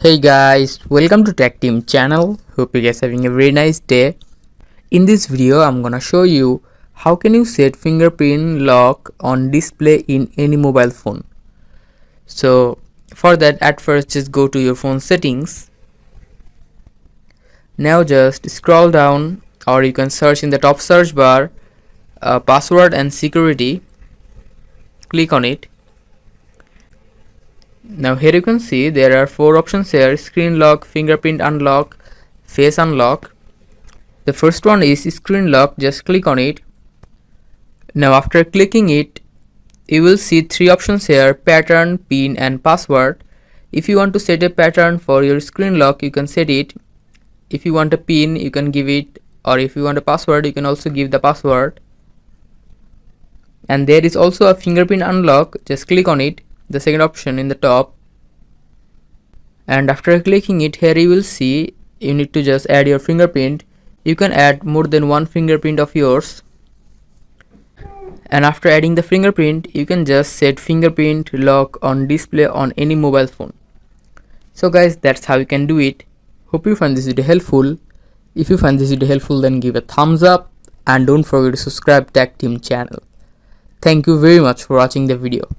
Hey guys, welcome to Tech Team channel. Hope you guys having a very nice day. In this video, I'm gonna show you how can you set fingerprint lock on display in any mobile phone. So for that, at first just go to your phone settings. Now just scroll down, or you can search in the top search bar password and security. Click on it. Now here you can see there are 4 options here: screen lock, fingerprint unlock, face unlock. The first one is screen lock. Just click on it. Now after clicking it, you will see 3 options here: pattern, pin and password. If you want to set a pattern for your screen lock, you can set it. If you want a pin, you can give it, or if you want a password, you can also give the password. And there is also a fingerprint unlock. Just click on it, the second option in the top, and after clicking it, here you will see you need to just add your fingerprint. You can add more than one fingerprint of yours, and after adding the fingerprint, you can just set fingerprint lock on display on any mobile phone. So guys, that's how you can do it. Hope you find this video helpful. If you find this video helpful, then give a thumbs up and don't forget to subscribe Tech Team channel. Thank you very much for watching the video.